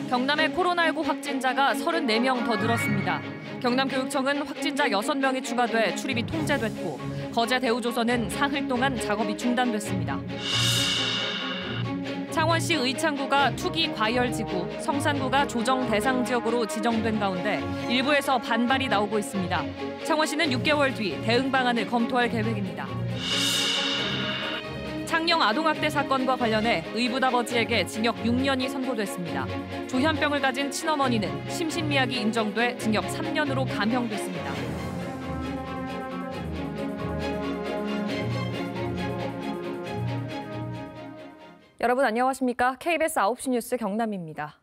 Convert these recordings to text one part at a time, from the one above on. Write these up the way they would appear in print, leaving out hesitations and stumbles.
경남의 코로나19 확진자가 34명 더 늘었습니다. 경남교육청은 확진자 6명이 추가돼 출입이 통제됐고 거제 대우조선은 사흘 동안 작업이 중단됐습니다. 창원시 의창구가 투기 과열지구, 성산구가 조정 대상 지역으로 지정된 가운데 일부에서 반발이 나오고 있습니다. 창원시는 6개월 뒤 대응 방안을 검토할 계획입니다. 창녕 아동학대 사건과 관련해 의붓아버지에게 징역 6년이 선고됐습니다. 조현병을 가진 친어머니는 심신미약이 인정돼 징역 3년으로 감형됐습니다. 여러분 안녕하십니까? KBS 9시 뉴스 경남입니다.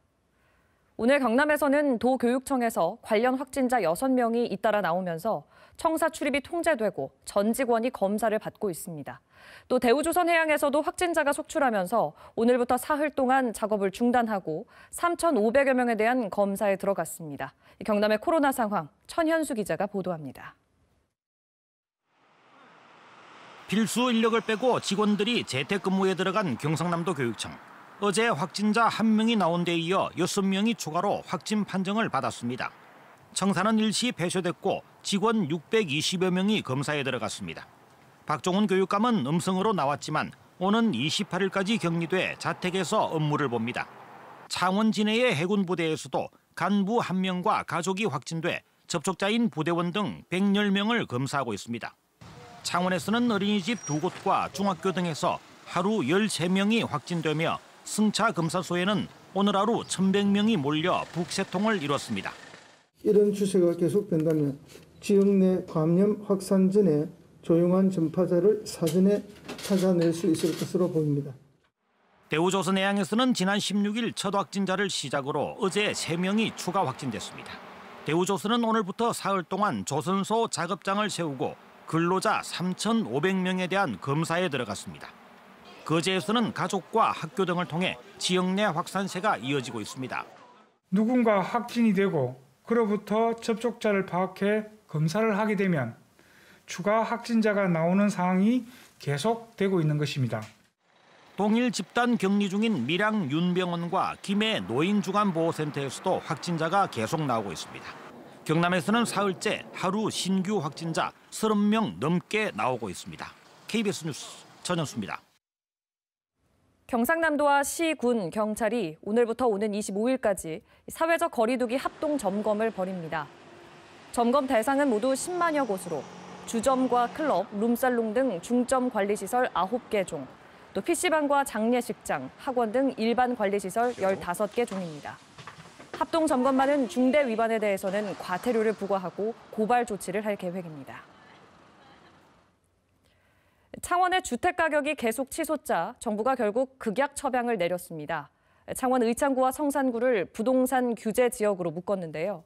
오늘 경남에서는 도교육청에서 관련 확진자 6명이 잇따라 나오면서 청사 출입이 통제되고 전 직원이 검사를 받고 있습니다. 또 대우조선해양에서도 확진자가 속출하면서 오늘부터 사흘 동안 작업을 중단하고 3,500여 명에 대한 검사에 들어갔습니다. 경남의 코로나 상황 천현수 기자가 보도합니다. 필수 인력을 빼고 직원들이 재택근무에 들어간 경상남도 교육청. 어제 확진자 1명이 나온 데 이어 6명이 추가로 확진 판정을 받았습니다. 청사는 일시 폐쇄됐고 직원 620여 명이 검사에 들어갔습니다. 박종훈 교육감은 음성으로 나왔지만 오는 28일까지 격리돼 자택에서 업무를 봅니다. 창원 진해의 해군부대에서도 간부 1명과 가족이 확진돼 접촉자인 부대원 등 110명을 검사하고 있습니다. 창원에서는 어린이집 2곳과 중학교 등에서 하루 13명이 확진되며 승차 검사소에는 오늘 하루 1,100명이 몰려 북새통을 이뤘습니다. 이런 추세가 계속된다면 지역 내 감염 확산 전에 조용한 전파자를 사전에 찾아낼 수 있을 것으로 보입니다. 대우조선해양에서는 지난 16일 첫 확진자를 시작으로 어제 3명이 추가 확진됐습니다. 대우조선은 오늘부터 사흘 동안 조선소 작업장을 세우고 근로자 3,500명에 대한 검사에 들어갔습니다. 거제에서는 가족과 학교 등을 통해 지역 내 확산세가 이어지고 있습니다. 누군가 확진이 되고 그로부터 접촉자를 파악해 검사를 하게 되면 추가 확진자가 나오는 상황이 계속되고 있는 것입니다. 동일 집단 격리 중인 밀양 윤병원과 김해 노인주간보호센터에서도 확진자가 계속 나오고 있습니다. 경남에서는 사흘째 하루 신규 확진자 30명 넘게 나오고 있습니다. KBS 뉴스 전현수입니다. 경상남도와 시, 군, 경찰이 오늘부터 오는 25일까지 사회적 거리두기 합동 점검을 벌입니다. 점검 대상은 모두 10만여 곳으로 주점과 클럽, 룸살롱 등 중점 관리시설 9개 종, 또 PC방과 장례식장, 학원 등 일반 관리시설 15개 종입니다. 합동 점검만은 중대 위반에 대해서는 과태료를 부과하고 고발 조치를 할 계획입니다. 창원의 주택 가격이 계속 치솟자 정부가 결국 극약 처방을 내렸습니다. 창원 의창구와 성산구를 부동산 규제 지역으로 묶었는데요.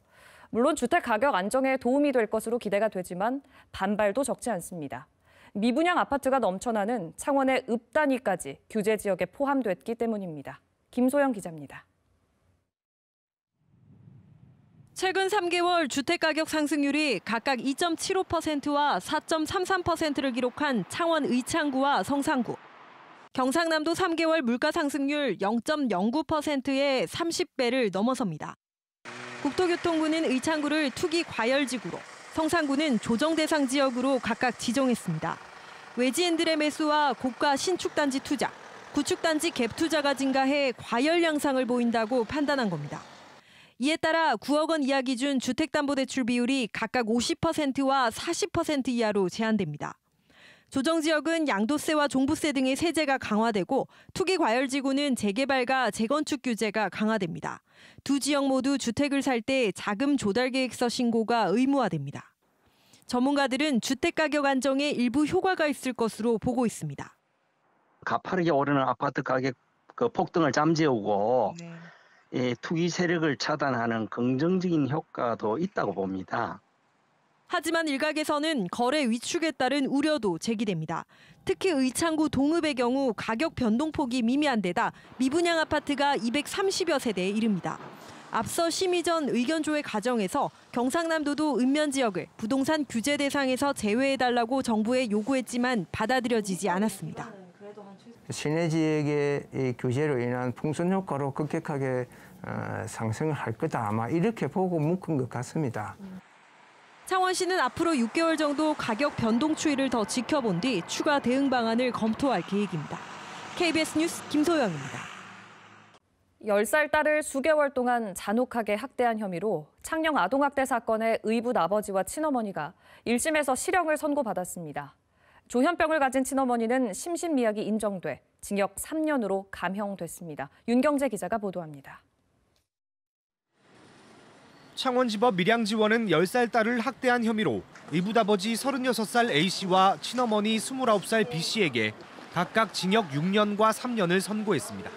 물론 주택 가격 안정에 도움이 될 것으로 기대가 되지만 반발도 적지 않습니다. 미분양 아파트가 넘쳐나는 창원의 읍단위까지 규제 지역에 포함됐기 때문입니다. 김소영 기자입니다. 최근 3개월 주택가격 상승률이 각각 2.75%와 4.33%를 기록한 창원 의창구와 성산구. 경상남도 3개월 물가 상승률 0.09%의 30배를 넘어섭니다. 국토교통부는 의창구를 투기 과열지구로, 성산구는 조정 대상 지역으로 각각 지정했습니다. 외지인들의 매수와 고가 신축단지 투자, 구축단지 갭 투자가 증가해 과열 양상을 보인다고 판단한 겁니다. 이에 따라 9억 원 이하 기준 주택담보대출 비율이 각각 50%와 40% 이하로 제한됩니다. 조정지역은 양도세와 종부세 등의 세제가 강화되고 투기 과열지구는 재개발과 재건축 규제가 강화됩니다. 두 지역 모두 주택을 살 때 자금 조달 계획서 신고가 의무화됩니다. 전문가들은 주택가격 안정에 일부 효과가 있을 것으로 보고 있습니다. 가파르게 오르는 아파트 가격 폭등을 잠재우고 네. 투기 세력을 차단하는 긍정적인 효과도 있다고 봅니다. 하지만 일각에서는 거래 위축에 따른 우려도 제기됩니다. 특히 의창구 동읍의 경우 가격 변동폭이 미미한 데다 미분양 아파트가 230여 세대에 이릅니다. 앞서 심의 전 의견조회 과정에서 경상남도도 읍면 지역을 부동산 규제 대상에서 제외해달라고 정부에 요구했지만 받아들여지지 않았습니다. 시내 지역의 이 규제로 인한 풍선 효과로 급격하게 상승을 할 거다. 아마 이렇게 보고 묶은 것 같습니다. 창원시는 앞으로 6개월 정도 가격 변동 추이를 더 지켜본 뒤 추가 대응 방안을 검토할 계획입니다. KBS 뉴스 김소영입니다. 10살 딸을 수개월 동안 잔혹하게 학대한 혐의로 창녕 아동학대 사건의 의붓 아버지와 친어머니가 1심에서 실형을 선고받았습니다. 조현병을 가진 친어머니는 심신미약이 인정돼 징역 3년으로 감형됐습니다. 윤경재 기자가 보도합니다. 창원지법 밀양지원은 10살 딸을 학대한 혐의로 의붓아버지 36살 A씨와 친어머니 29살 B씨에게 각각 징역 6년과 3년을 선고했습니다.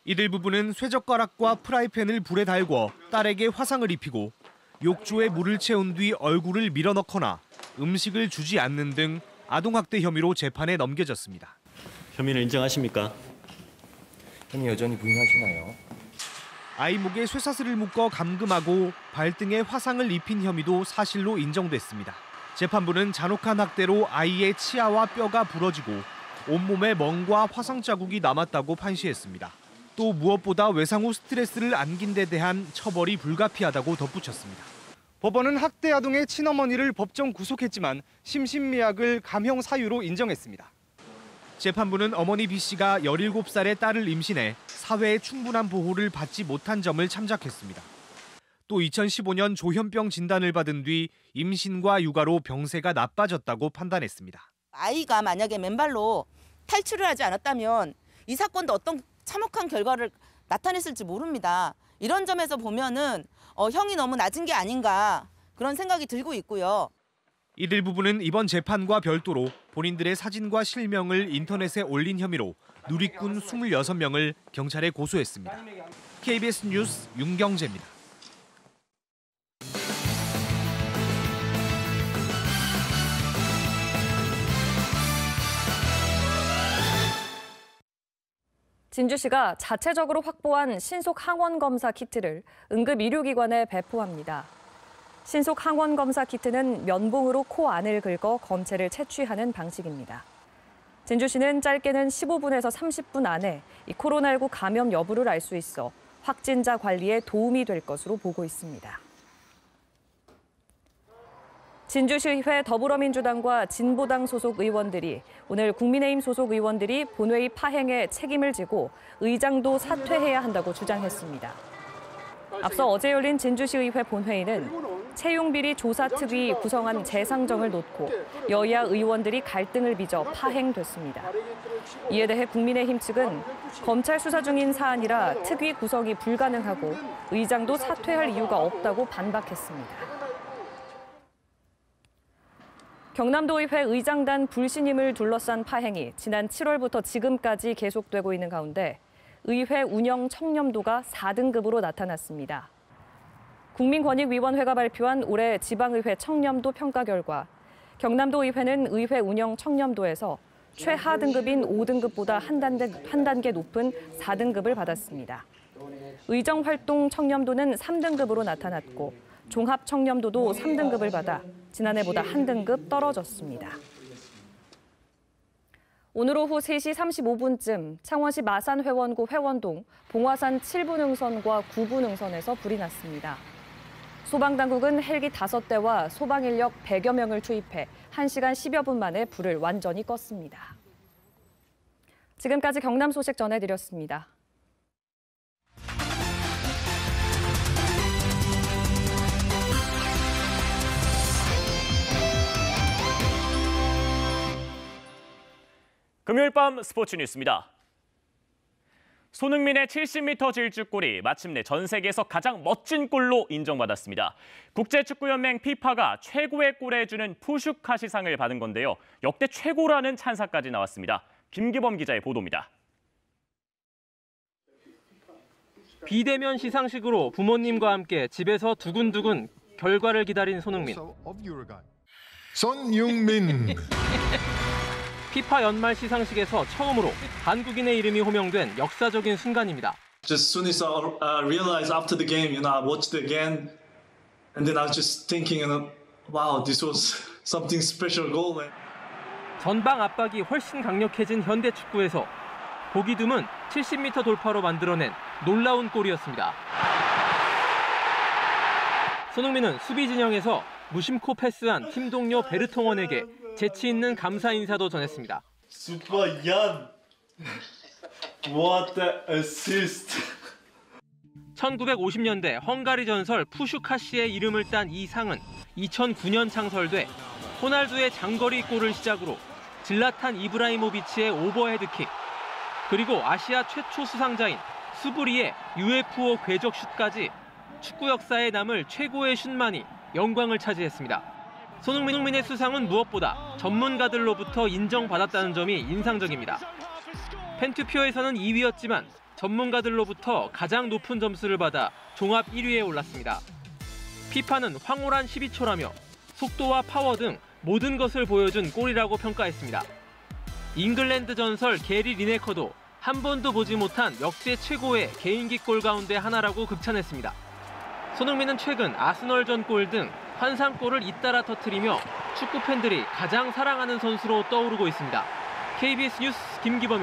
이들 부부는 쇠젓가락과 프라이팬을 불에 달궈 딸에게 화상을 입히고 욕조에 물을 채운 뒤 얼굴을 밀어넣거나 음식을 주지 않는 등 아동학대 혐의로 재판에 넘겨졌습니다. 혐의를 인정하십니까? 혐의 여전히 부인하시나요? 아이 목에 쇠사슬을 묶어 감금하고 발등에 화상을 입힌 혐의도 사실로 인정됐습니다. 재판부는 잔혹한 학대로 아이의 치아와 뼈가 부러지고 온몸에 멍과 화상 자국이 남았다고 판시했습니다. 또 무엇보다 외상 후 스트레스를 안긴 데 대한 처벌이 불가피하다고 덧붙였습니다. 법원은 학대 아동의 친어머니를 법정 구속했지만 심신미약을 감형 사유로 인정했습니다. 재판부는 어머니 B씨가 17살의 딸을 임신해 사회의 충분한 보호를 받지 못한 점을 참작했습니다. 또 2015년 조현병 진단을 받은 뒤 임신과 육아로 병세가 나빠졌다고 판단했습니다. 아이가 만약에 맨발로 탈출을 하지 않았다면 이 사건도 어떤 참혹한 결과를 나타냈을지 모릅니다. 이런 점에서 보면은 형이 너무 낮은 게 아닌가 그런 생각이 들고 있고요. 이들 부부는 이번 재판과 별도로 본인들의 사진과 실명을 인터넷에 올린 혐의로 누리꾼 26명을 경찰에 고소했습니다. KBS 뉴스 윤경재입니다. 진주시가 자체적으로 확보한 신속 항원 검사 키트를 응급 의료기관에 배포합니다. 신속 항원 검사 키트는 면봉으로 코 안을 긁어 검체를 채취하는 방식입니다. 진주시는 짧게는 15분에서 30분 안에 이 코로나19 감염 여부를 알 수 있어 확진자 관리에 도움이 될 것으로 보고 있습니다. 진주시의회 더불어민주당과 진보당 소속 의원들이 오늘 국민의힘 소속 의원들이 본회의 파행에 책임을 지고 의장도 사퇴해야 한다고 주장했습니다. 앞서 어제 열린 진주시의회 본회의는 채용비리 조사특위 구성안 재상정을 놓고 여야 의원들이 갈등을 빚어 파행됐습니다. 이에 대해 국민의힘 측은 검찰 수사 중인 사안이라 특위 구성이 불가능하고 의장도 사퇴할 이유가 없다고 반박했습니다. 경남도의회 의장단 불신임을 둘러싼 파행이 지난 7월부터 지금까지 계속되고 있는 가운데 의회 운영 청렴도가 4등급으로 나타났습니다. 국민권익위원회가 발표한 올해 지방의회 청렴도 평가 결과 경남도 의회는 의회 운영 청렴도에서 최하 등급인 5등급보다 한 단계 높은 4등급을 받았습니다. 의정활동 청렴도는 3등급으로 나타났고 종합 청렴도도 3등급을 받아 지난해보다 한 등급 떨어졌습니다. 오늘 오후 3시 35분쯤 창원시 마산회원구 회원동 봉화산 7부 능선과 9부 능선에서 불이 났습니다. 소방당국은 헬기 5대와 소방인력 100여 명을 투입해 1시간 10여 분 만에 불을 완전히 껐습니다. 지금까지 경남 소식 전해드렸습니다. 금요일 밤 스포츠 뉴스입니다. 손흥민의 70m 질주골이 마침내 전 세계에서 가장 멋진 골로 인정받았습니다. 국제축구연맹 FIFA가 최고의 골에 주는 푸슈카시상을 받은 건데요. 역대 최고라는 찬사까지 나왔습니다. 김기범 기자의 보도입니다. 비대면 시상식으로 부모님과 함께 집에서 두근두근 결과를 기다린 손흥민. 손흥민. 피파 연말 시상식에서 처음으로 한국인의 이름이 호명된 역사적인 순간입니다. Just soon as I realized after the game, I watched it again, and then I was just thinking, wow, this was something special goal. 전방 압박이 훨씬 강력해진 현대 축구에서 보기 드문 70m 돌파로 만들어낸 놀라운 골이었습니다. 손흥민은 수비 진영에서 무심코 패스한 팀 동료 베르통원에게 재치 있는 감사 인사도 전했습니다. Super Jan. What a assist. 1950년대 헝가리 전설 푸슈카시의 이름을 딴 이 상은 2009년 창설돼 호날두의 장거리 골을 시작으로 질라탄 이브라이모비치의 오버헤드킥, 그리고 아시아 최초 수상자인 수브리의 UFO 궤적 슛까지 축구 역사에 남을 최고의 슛만이 영광을 차지했습니다. 손흥민의 수상은 무엇보다 전문가들로부터 인정받았다는 점이 인상적입니다. 펜투표에서는 2위였지만 전문가들로부터 가장 높은 점수를 받아 종합 1위에 올랐습니다. 피파는 황홀한 12초라며 속도와 파워 등 모든 것을 보여준 골이라고 평가했습니다. 잉글랜드 전설 게리 리네커도 한 번도 보지 못한 역대 최고의 개인기 골 가운데 하나라고 극찬했습니다. 손흥민은 최근 아스널전 골 등 환상골을 잇따라 터뜨리며 축구 팬들이 가장 사랑하는 선수로 떠오르고 있습니다. KBS 뉴스 김기범입니다.